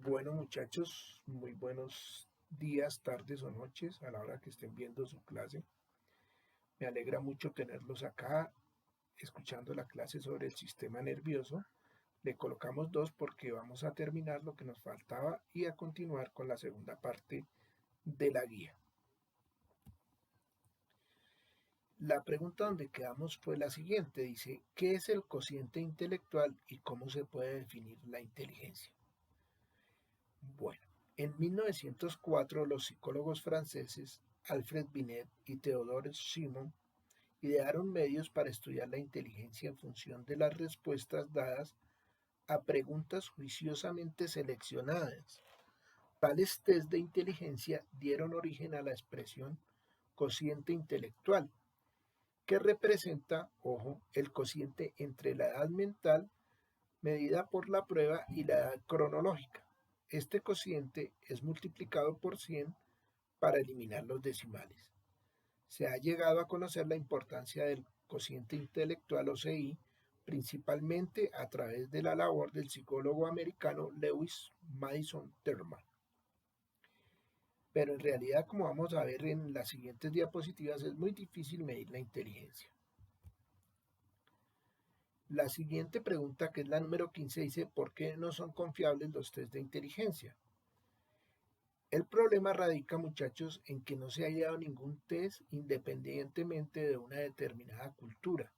Bueno, muchachos, muy buenos días, tardes o noches a la hora que estén viendo su clase. Me alegra mucho tenerlos acá escuchando la clase sobre el sistema nervioso. Le colocamos dos porque vamos a terminar lo que nos faltaba y a continuar con la segunda parte de la guía. La pregunta donde quedamos fue la siguiente. Dice, ¿qué es el cociente intelectual y cómo se puede definir la inteligencia? Bueno, en 1904 los psicólogos franceses Alfred Binet y Theodore Simon idearon medios para estudiar la inteligencia en función de las respuestas dadas a preguntas juiciosamente seleccionadas. Tales test de inteligencia dieron origen a la expresión cociente intelectual, que representa, ojo, el cociente entre la edad mental medida por la prueba y la edad cronológica. Este cociente es multiplicado por 100 para eliminar los decimales. Se ha llegado a conocer la importancia del cociente intelectual o CI principalmente a través de la labor del psicólogo americano Lewis Madison Terman. Pero en realidad, como vamos a ver en las siguientes diapositivas, es muy difícil medir la inteligencia. La siguiente pregunta, que es la número 15, dice, ¿por qué no son confiables los test de inteligencia? El problema radica, muchachos, en que no se ha hallado ningún test independientemente de una determinada cultura.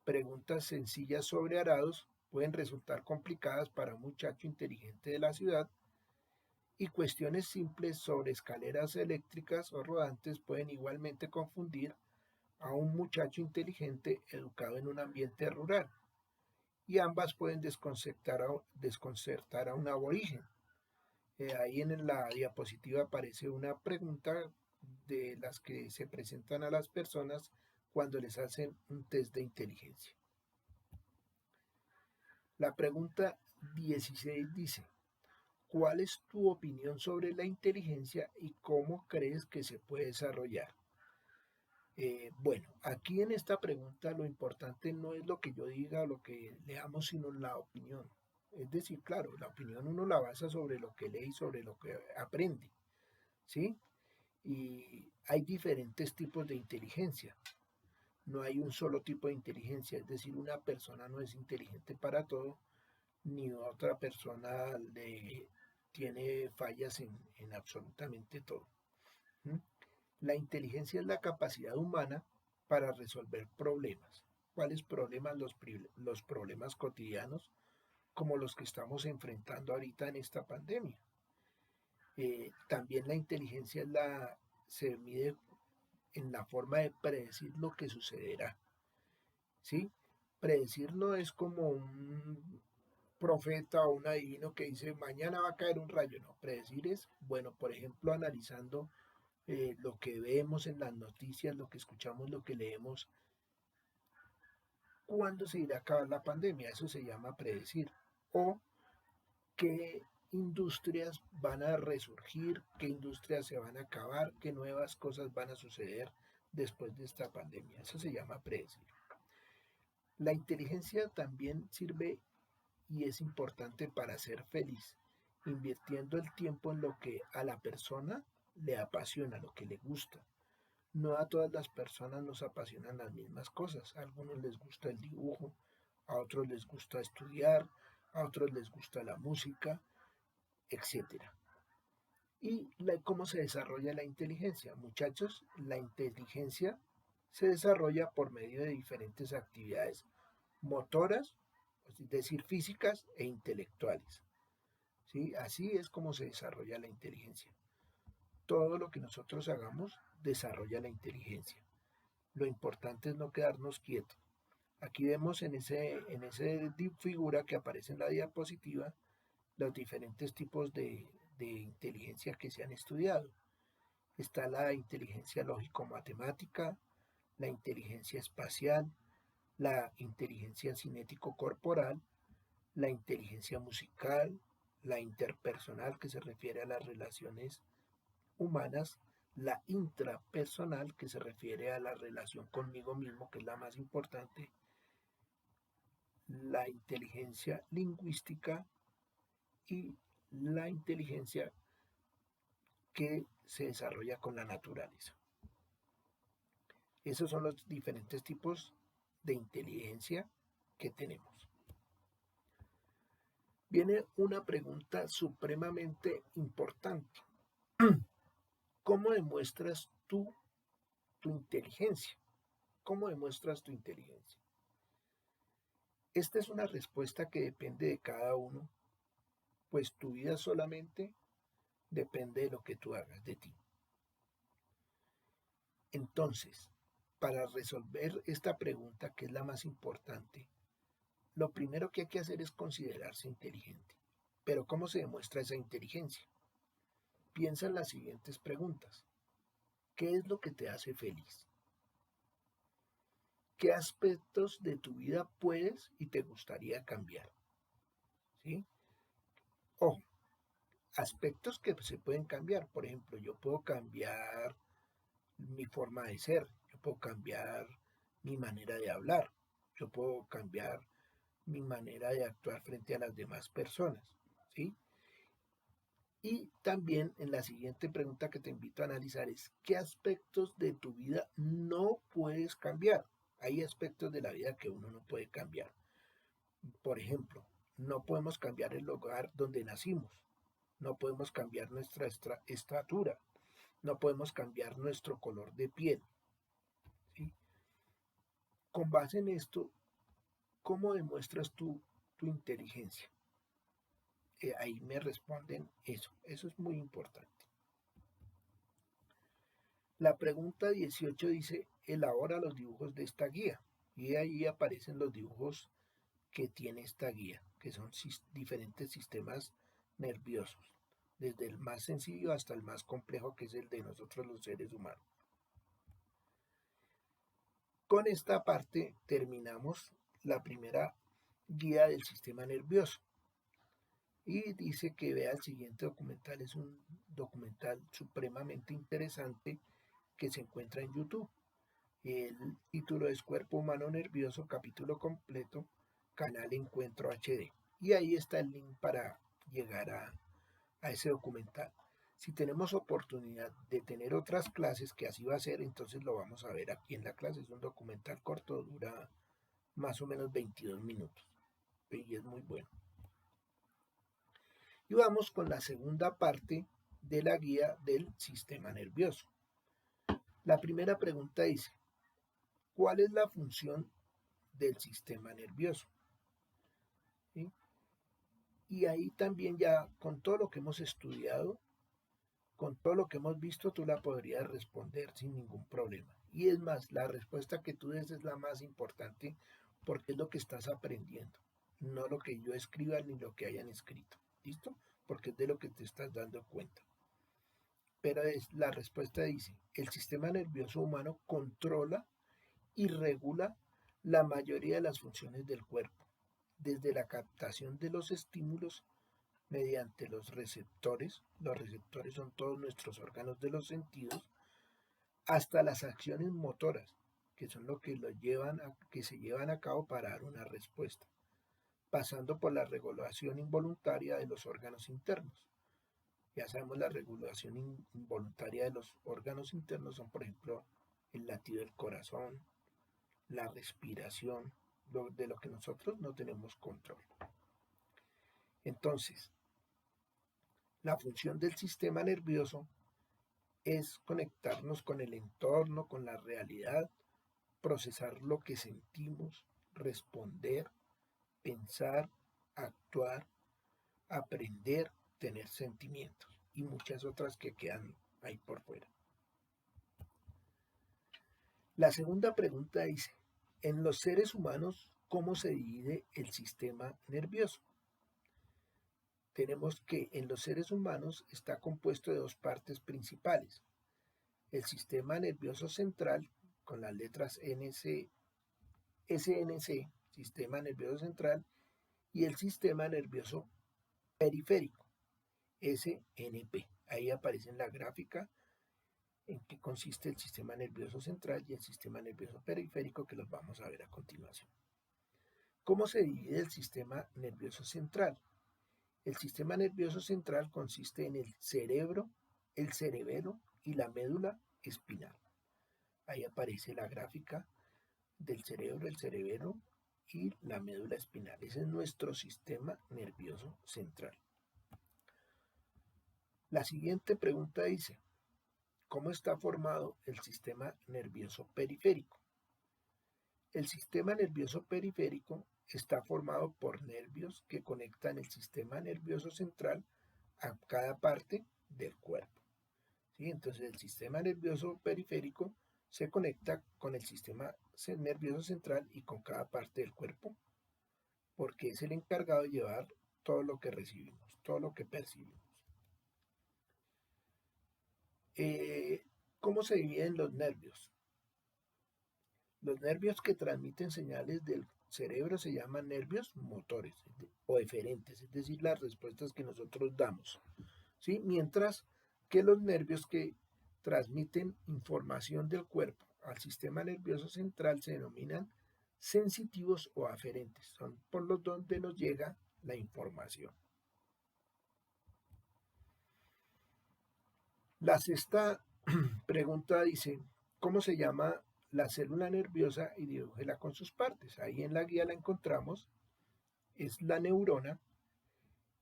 Preguntas sencillas sobre arados pueden resultar complicadas para un muchacho inteligente de la ciudad y cuestiones simples sobre escaleras eléctricas o rodantes pueden igualmente confundir a un muchacho inteligente educado en un ambiente rural y ambas pueden desconcertar a un aborigen. Ahí en la diapositiva aparece una pregunta de las que se presentan a las personas cuando les hacen un test de inteligencia. La pregunta 16 dice, ¿cuál es tu opinión sobre la inteligencia y cómo crees que se puede desarrollar? Bueno, aquí en esta pregunta lo importante no es lo que yo diga o lo que leamos, sino la opinión. Es decir, claro, la opinión uno la basa sobre lo que lee y sobre lo que aprende, ¿sí? Y hay diferentes tipos de inteligencia. No hay un solo tipo de inteligencia, es decir, una persona no es inteligente para todo, ni otra persona tiene fallas en absolutamente todo. ¿Mm? La inteligencia es la capacidad humana para resolver problemas. ¿Cuáles problemas? Los problemas cotidianos como los que estamos enfrentando ahorita en esta pandemia. También la inteligencia se mide en la forma de predecir lo que sucederá. ¿Sí? Predecir no es como un profeta o un adivino que dice mañana va a caer un rayo. No, predecir es, bueno, por ejemplo, analizando lo que vemos en las noticias, lo que escuchamos, lo que leemos, cuándo se irá a acabar la pandemia. Eso se llama predecir. O qué industrias van a resurgir, qué industrias se van a acabar, qué nuevas cosas van a suceder después de esta pandemia. Eso se llama predecir. La inteligencia también sirve y es importante para ser feliz, invirtiendo el tiempo en lo que a la persona le apasiona, lo que le gusta. No a todas las personas nos apasionan las mismas cosas. A algunos les gusta el dibujo, a otros les gusta estudiar, a otros les gusta la música, etcétera. ¿Y cómo se desarrolla la inteligencia? Muchachos, la inteligencia se desarrolla por medio de diferentes actividades motoras, es decir, físicas e intelectuales. ¿Sí? Así es como se desarrolla la inteligencia. Todo lo que nosotros hagamos desarrolla la inteligencia. Lo importante es no quedarnos quietos. Aquí vemos en ese figura que aparece en la diapositiva los diferentes tipos de inteligencia que se han estudiado. Está la inteligencia lógico-matemática, la inteligencia espacial, la inteligencia cinético-corporal, la inteligencia musical, la interpersonal que se refiere a las relaciones humanas, la intrapersonal que se refiere a la relación conmigo mismo, que es la más importante, la inteligencia lingüística y la inteligencia que se desarrolla con la naturaleza. Esos son los diferentes tipos de inteligencia que tenemos. Viene una pregunta supremamente importante. ¿Cómo demuestras tú tu inteligencia? ¿Cómo demuestras tu inteligencia? Esta es una respuesta que depende de cada uno, pues tu vida solamente depende de lo que tú hagas de ti. Entonces, para resolver esta pregunta, que es la más importante, lo primero que hay que hacer es considerarse inteligente. Pero ¿cómo se demuestra esa inteligencia? Piensa en las siguientes preguntas. ¿Qué es lo que te hace feliz? ¿Qué aspectos de tu vida puedes y te gustaría cambiar? ¿Sí? Ojo, aspectos que se pueden cambiar. Por ejemplo, yo puedo cambiar mi forma de ser, yo puedo cambiar mi manera de hablar, yo puedo cambiar mi manera de actuar frente a las demás personas, ¿sí? Y también en la siguiente pregunta que te invito a analizar es, ¿qué aspectos de tu vida no puedes cambiar? Hay aspectos de la vida que uno no puede cambiar. Por ejemplo, no podemos cambiar el lugar donde nacimos, no podemos cambiar nuestra estatura, no podemos cambiar nuestro color de piel, ¿sí? Con base en esto, ¿cómo demuestras tú tu inteligencia? Ahí me responden eso. Eso es muy importante. La pregunta 18 dice, elabora los dibujos de esta guía. Y ahí aparecen los dibujos que tiene esta guía, que son diferentes sistemas nerviosos, desde el más sencillo hasta el más complejo, que es el de nosotros los seres humanos. Con esta parte terminamos la primera guía del sistema nervioso. Y dice que vea el siguiente documental. Es un documental supremamente interesante que se encuentra en YouTube. El título es Cuerpo Humano Nervioso, capítulo completo, canal Encuentro HD. Y ahí está el link para llegar a ese documental. Si tenemos oportunidad de tener otras clases, que así va a ser, entonces lo vamos a ver aquí en la clase. Es un documental corto, dura más o menos 22 minutos y es muy bueno. Y vamos con la segunda parte de la guía del sistema nervioso. La primera pregunta dice, ¿cuál es la función del sistema nervioso? ¿Sí? Y ahí también ya con todo lo que hemos estudiado, con todo lo que hemos visto, tú la podrías responder sin ningún problema. Y es más, la respuesta que tú des es la más importante porque es lo que estás aprendiendo, no lo que yo escriba ni lo que hayan escrito. ¿Listo? Porque es de lo que te estás dando cuenta. Pero la respuesta dice, el sistema nervioso humano controla y regula la mayoría de las funciones del cuerpo, desde la captación de los estímulos mediante los receptores son todos nuestros órganos de los sentidos, hasta las acciones motoras, que son lo que, que se llevan a cabo para dar una respuesta, pasando por la regulación involuntaria de los órganos internos. Ya sabemos, la regulación involuntaria de los órganos internos son, por ejemplo, el latido del corazón, la respiración, de lo que nosotros no tenemos control. Entonces, la función del sistema nervioso es conectarnos con el entorno, con la realidad, procesar lo que sentimos, responder, pensar, actuar, aprender, tener sentimientos y muchas otras que quedan ahí por fuera. La segunda pregunta dice, en los seres humanos, ¿cómo se divide el sistema nervioso? Tenemos que en los seres humanos está compuesto de dos partes principales. El sistema nervioso central, con las letras SNC, sistema nervioso central, y el sistema nervioso periférico, SNP. Ahí aparece en la gráfica en qué consiste el sistema nervioso central y el sistema nervioso periférico, que los vamos a ver a continuación. ¿Cómo se divide el sistema nervioso central? El sistema nervioso central consiste en el cerebro, el cerebelo y la médula espinal. Ahí aparece la gráfica del cerebro, el cerebelo y la médula espinal. Ese es nuestro sistema nervioso central. La siguiente pregunta dice, ¿cómo está formado el sistema nervioso periférico? El sistema nervioso periférico está formado por nervios que conectan el sistema nervioso central a cada parte del cuerpo. ¿Sí? Entonces el sistema nervioso periférico se conecta con el sistema nervioso central y con cada parte del cuerpo, porque es el encargado de llevar todo lo que recibimos, todo lo que percibimos. ¿Cómo se dividen los nervios? Los nervios que transmiten señales del cerebro se llaman nervios motores o eferentes, es decir, las respuestas que nosotros damos, ¿sí? Mientras que los nervios que transmiten información del cuerpo al sistema nervioso central se denominan sensitivos o aferentes, son por los donde nos llega la información. La sexta pregunta dice, ¿cómo se llama la célula nerviosa? Y dibújela con sus partes. Ahí en la guía la encontramos, es la neurona.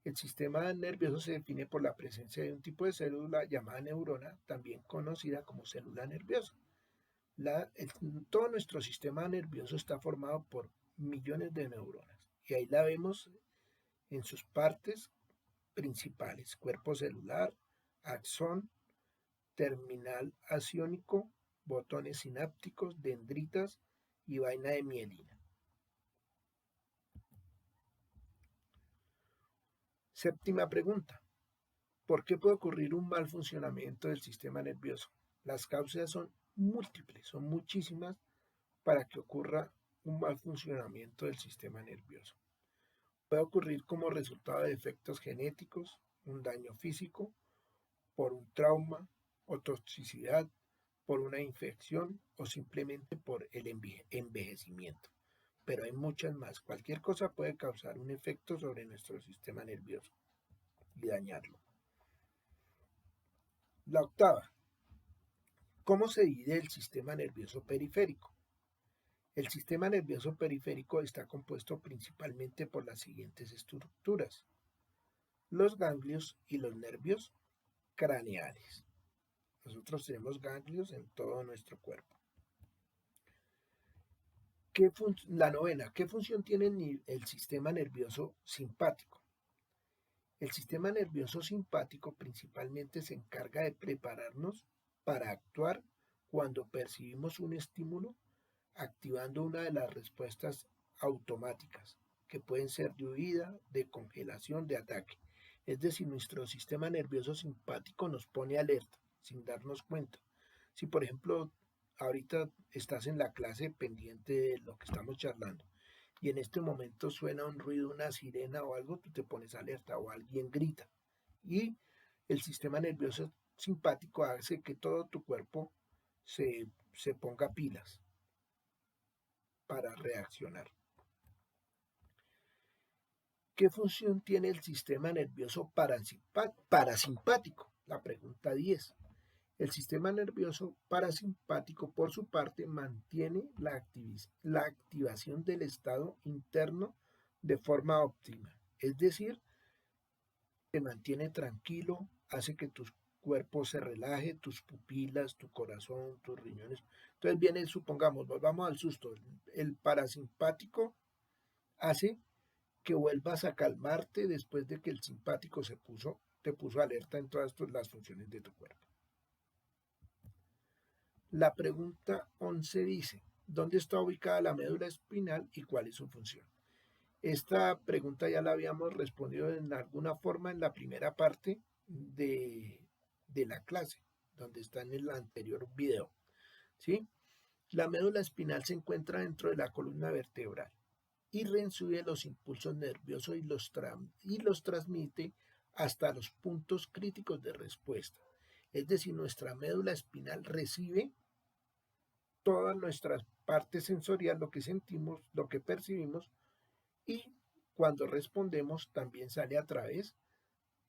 El sistema nervioso se define por la presencia de un tipo de célula llamada neurona, también conocida como célula nerviosa. Todo nuestro sistema nervioso está formado por millones de neuronas y ahí la vemos en sus partes principales: cuerpo celular, axón, terminal axiónico, botones sinápticos, dendritas y vaina de mielina. Séptima pregunta. ¿Por qué puede ocurrir un mal funcionamiento del sistema nervioso? Las causas son múltiples, son muchísimas para que ocurra un mal funcionamiento del sistema nervioso. Puede ocurrir como resultado de defectos genéticos, un daño físico, por un trauma o toxicidad, por una infección o simplemente por el envejecimiento. Pero hay muchas más. Cualquier cosa puede causar un efecto sobre nuestro sistema nervioso y dañarlo. La octava. ¿Cómo se divide el sistema nervioso periférico? El sistema nervioso periférico está compuesto principalmente por las siguientes estructuras: los ganglios y los nervios craneales. Nosotros tenemos ganglios en todo nuestro cuerpo. La novena, ¿qué función tiene el sistema nervioso simpático? El sistema nervioso simpático principalmente se encarga de prepararnos para actuar cuando percibimos un estímulo, activando una de las respuestas automáticas, que pueden ser de huida, de congelación, de ataque. Es decir, nuestro sistema nervioso simpático nos pone alerta sin darnos cuenta. Si, por ejemplo, ahorita estás en la clase pendiente de lo que estamos charlando y en este momento suena un ruido, una sirena o algo, tú te pones alerta o alguien grita. Y el sistema nervioso simpático hace que todo tu cuerpo se ponga pilas para reaccionar. ¿Qué función tiene el sistema nervioso parasimpático? La pregunta 10. El sistema nervioso parasimpático, por su parte, mantiene la activación del estado interno de forma óptima. Es decir, te mantiene tranquilo, hace que tu cuerpo se relaje, tus pupilas, tu corazón, tus riñones. Entonces viene, supongamos, volvamos al susto. El parasimpático hace que vuelvas a calmarte después de que el simpático te puso alerta en todas las funciones de tu cuerpo. La pregunta 11 dice, ¿dónde está ubicada la médula espinal y cuál es su función? Esta pregunta ya la habíamos respondido en alguna forma en la primera parte de la clase, donde está en el anterior video, ¿sí? La médula espinal se encuentra dentro de la columna vertebral y recibe los impulsos nerviosos y los transmite hasta los puntos críticos de respuesta. Es decir, nuestra médula espinal recibe todas nuestras partes sensoriales, lo que sentimos, lo que percibimos, y cuando respondemos también sale a través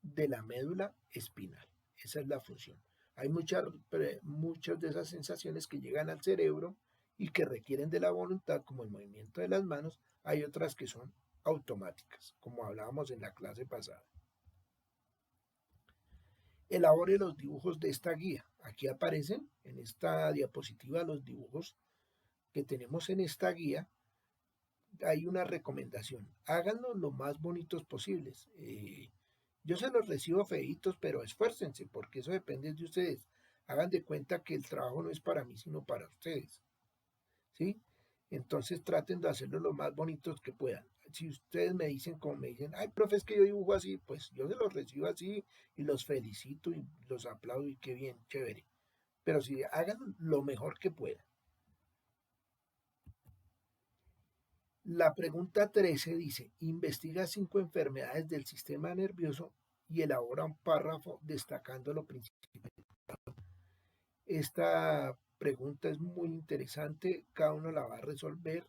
de la médula espinal. Esa es la función. Hay muchas de esas sensaciones que llegan al cerebro y que requieren de la voluntad, como el movimiento de las manos. Hay otras que son automáticas, como hablábamos en la clase pasada. Elabore los dibujos de esta guía. Aquí aparecen en esta diapositiva los dibujos que tenemos en esta guía. Hay una recomendación, háganlos lo más bonitos posibles. Yo se los recibo feitos, pero esfuércense, porque eso depende de ustedes. Hagan de cuenta que el trabajo no es para mí, sino para ustedes, ¿sí? Entonces traten de hacerlo lo más bonitos que puedan. Si ustedes me dicen, como me dicen, ay, profe, es que yo dibujo así, pues yo se los recibo así y los felicito y los aplaudo y qué bien, chévere. Pero si hagan lo mejor que puedan. La pregunta 13 dice, investiga 5 enfermedades del sistema nervioso y elabora un párrafo destacando lo principal. Esta pregunta es muy interesante, cada uno la va a resolver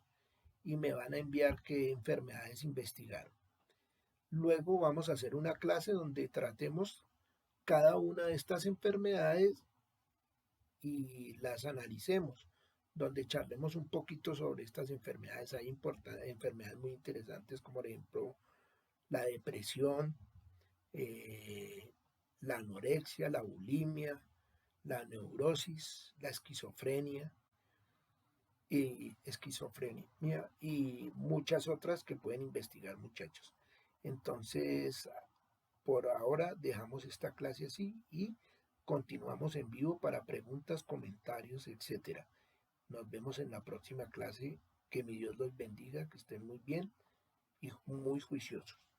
y me van a enviar qué enfermedades investigaron. Luego vamos a hacer una clase donde tratemos cada una de estas enfermedades y las analicemos, donde charlemos un poquito sobre estas enfermedades. Hay enfermedades muy interesantes como por ejemplo la depresión, eh, la anorexia, la bulimia, la neurosis, la esquizofrenia y muchas otras que pueden investigar, muchachos. Entonces, por ahora dejamos esta clase así y continuamos en vivo para preguntas, comentarios, etcétera. Nos vemos en la próxima clase. Que mi Dios los bendiga, que estén muy bien y muy juiciosos.